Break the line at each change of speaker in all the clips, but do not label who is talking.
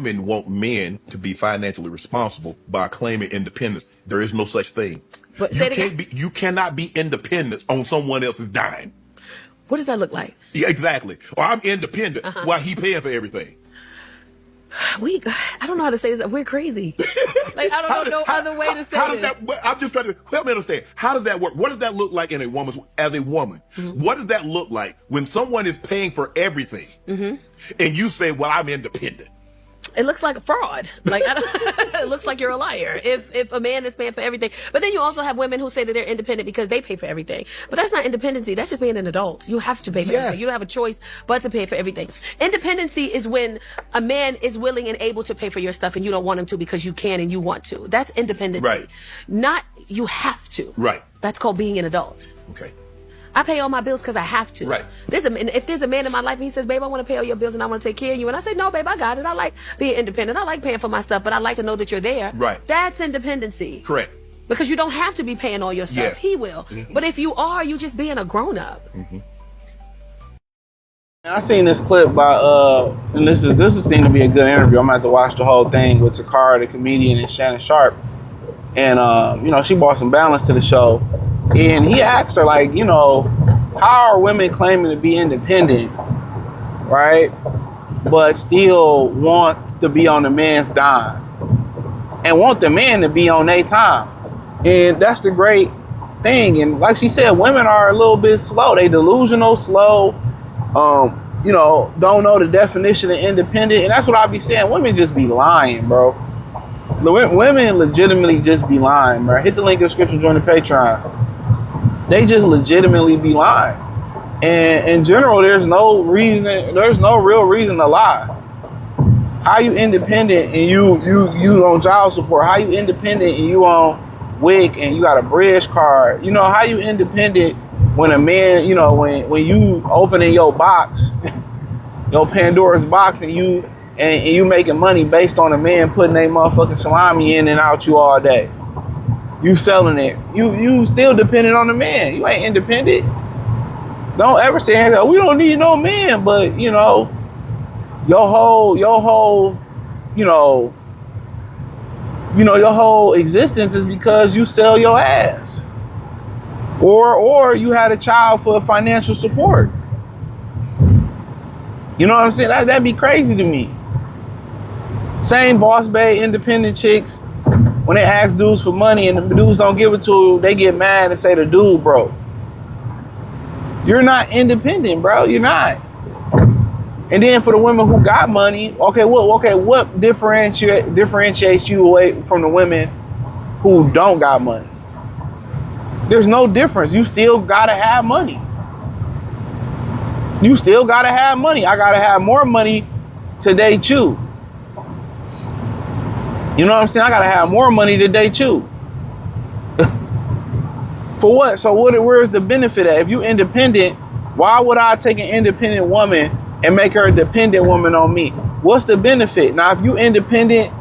women want men to be financially responsible by claiming independence. There is no such thing.
But
You cannot be independent on someone else's dime.
What does that look like?
Yeah, exactly. Or I'm independent while he paying for everything.
I don't know how to say this. We're crazy. Like, I don't know no other way to say this.
I'm just trying to help me understand. How does that work? What does that look like as a woman? What does that look like when someone is paying for everything and you say, well, I'm independent?
It looks like a fraud. Like, it looks like you're a liar if a man is paying for everything. But then you also have women who say that they're independent because they pay for everything. But that's not independency. That's just being an adult. You have to pay for everything. You don't have a choice but to pay for everything. Independency is when a man is willing and able to pay for your stuff and you don't want him to because you can and you want to. That's independency.
Right.
Not you have to.
Right.
That's called being an adult.
Okay.
I pay all my bills because I have to.
Right.
If there's a man in my life and he says, babe, I want to pay all your bills and I want to take care of you. And I say, no, babe, I got it. I like being independent. I like paying for my stuff, but I like to know that you're there.
Right.
That's independency.
Correct.
Because you don't have to be paying all your stuff.
Yes.
He will. But if you are, you just being a grown up.
I seen this clip by and this is seen to be a good interview. I'm gonna have to watch the whole thing with Tacarra, the comedian, and Shannon Sharpe. And she brought some balance to the show. And he asked her, like, how are women claiming to be independent, right? But still want to be on the man's dime and want the man to be on their time. And that's the great thing. And like she said, women are a little bit slow. They delusional, slow, don't know the definition of independent. And that's what I be saying. Women just be lying, bro. Women legitimately just be lying, bro. Hit the link in the description, join the Patreon. They just legitimately be lying. And in general, there's no real reason to lie. How you independent and you on child support? How you independent and you on WIC and you got a bridge card? How you independent when a man, when you opening your box, your Pandora's box, and you making money based on a man putting their motherfucking salami in and out you all day. You selling it. You still dependent on the man. You ain't independent. Don't ever say, we don't need no man, but your whole existence is because you sell your ass. Or you had a child for financial support. You know what I'm saying? That'd be crazy to me. Same boss babe, independent chicks, when they ask dudes for money and the dudes don't give it to them, they get mad and say the dude broke. You're not independent, bro. You're not. And then for the women who got money, what differentiates you away from the women who don't got money? There's no difference. You still gotta have money. You still gotta have money. I gotta have more money to date you. You know what I'm saying? I gotta have more money to date you. For what? So where's the benefit at? If you independent, why would I take an independent woman and make her a dependent woman on me? What's the benefit? Now, if you independent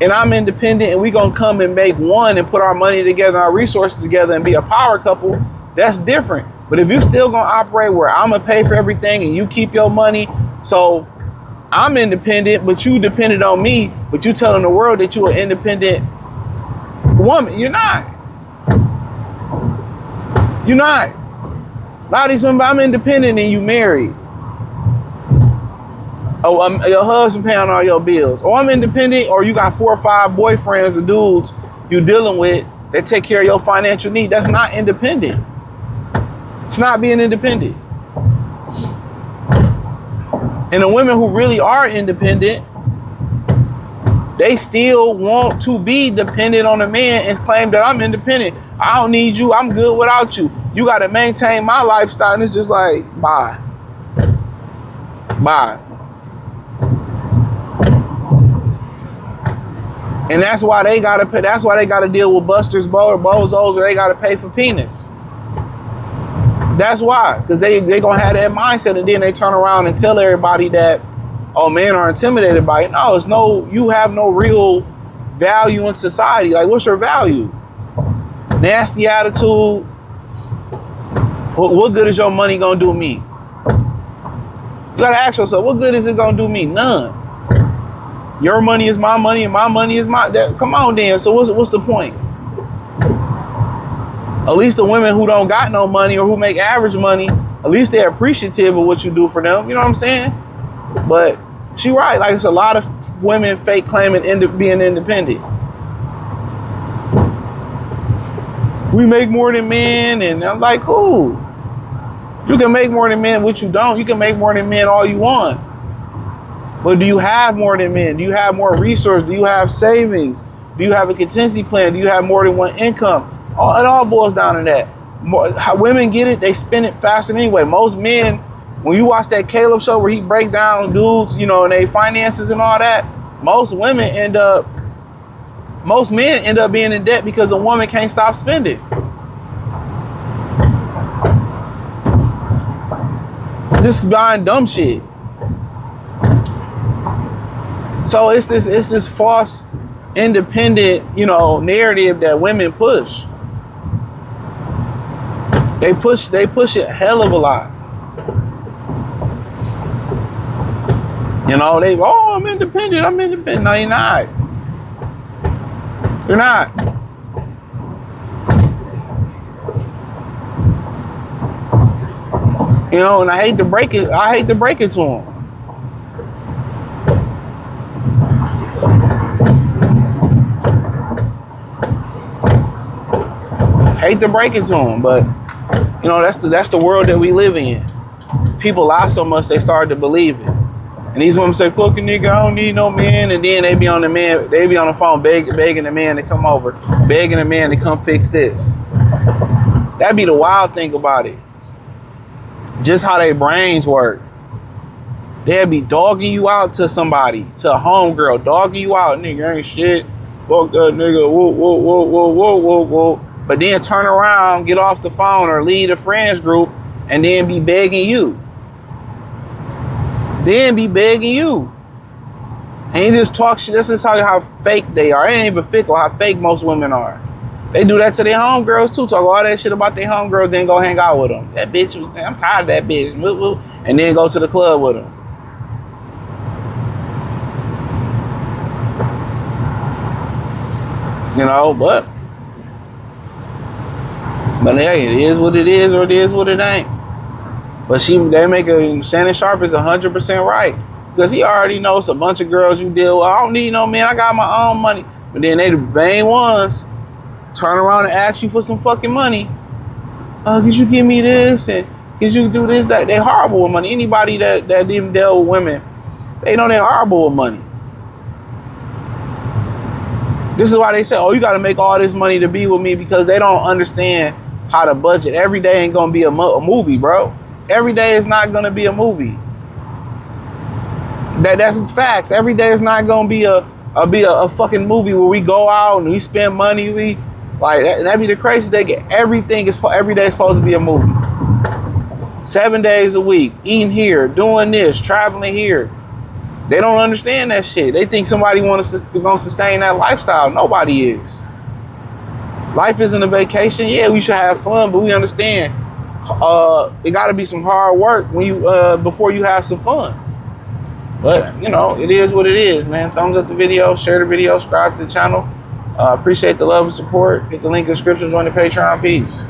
and I'm independent and we gonna come and make one and put our money together, our resources together and be a power couple, that's different. But if you still gonna operate where I'm gonna pay for everything and you keep your money, so I'm independent, but you dependent on me, but you telling the world that you're an independent woman. You're not. You're not. A lot of these women, I'm independent and you married. Oh, your husband paying all your bills. Or I'm independent, or you got 4 or 5 boyfriends or dudes you dealing with that take care of your financial need. That's not independent. It's not being independent. And the women who really are independent, they still want to be dependent on a man and claim that I'm independent. I don't need you. I'm good without you. You got to maintain my lifestyle. And it's just like, bye. Bye. And that's why they got to pay. That's why they got to deal with busters, bozos, or they got to pay for penis. That's why, because they gonna have that mindset, and then they turn around and tell everybody that, oh, men are intimidated by it. No, you have no real value in society. Like, what's your value? Nasty attitude. What good is your money gonna do me? You gotta ask yourself, what good is it gonna do me? None. Your money is my money and my money is my, come on then. So what's the point? At least the women who don't got no money or who make average money, at least they're appreciative of what you do for them. You know what I'm saying? But she right. Like, it's a lot of women fake claiming being independent. We make more than men, and I'm like, cool. You can make more than men, what you don't. You can make more than men all you want. But do you have more than men? Do you have more resources? Do you have savings? Do you have a contingency plan? Do you have more than one income? It all boils down to that. How women get it, they spend it faster anyway. Most men, when you watch that Caleb show where he break down dudes, you know, and they finances and all that, most men end up being in debt because a woman can't stop spending. Just buying dumb shit. So it's this false independent, you know, narrative that women push. They push it a hell of a lot. You know, I'm independent. No, you're not. You're not. You know, and I hate to break it to them. Hate to break it to them, but you know, that's the world that we live in. People lie so much they start to believe it. And these women say, fucking nigga, I don't need no man. And then they be on the phone begging the man to come over, begging the man to come fix this. That'd be the wild thing about it. Just how their brains work. They'd be dogging you out to somebody, to a homegirl, dogging you out. Nigga ain't shit. Fuck that nigga. Whoa, whoa, whoa, whoa, whoa, whoa, whoa. But then turn around, get off the phone or leave a friends group and then be begging you. And you just talk shit. This is how fake they are. It ain't even fickle how fake most women are. They do that to their homegirls too. Talk all that shit about their homegirls, then go hang out with them. That bitch I'm tired of that bitch. And then go to the club with them. You know, but hey, it is what it is, or it is what it ain't. But Shannon Sharpe is 100% right. Because he already knows a bunch of girls you deal with. I don't need no man, I got my own money. But then they the main ones turn around and ask you for some fucking money. Could you give me this? And could you do this, that? They horrible with money. Anybody that didn't deal with women, they know they're horrible with money. This is why they say, oh, you got to make all this money to be with me, because they don't understand how to budget. Every day ain't going to be a movie, bro. Every day is not going to be a movie. That's facts. Every day is not going to be a fucking movie where we go out and we spend money. That'd be the crazy thing. Every day is supposed to be a movie. 7 days a week, eating here, doing this, traveling here. They don't understand that shit. They think somebody gonna sustain that lifestyle. Nobody is. Life isn't a vacation. Yeah, we should have fun, but we understand it got to be some hard work when you before you have some fun. But you know, it is what it is, man. Thumbs up the video, share the video, subscribe to the channel. Appreciate the love and support. Hit the link in the description, join the Patreon. Peace.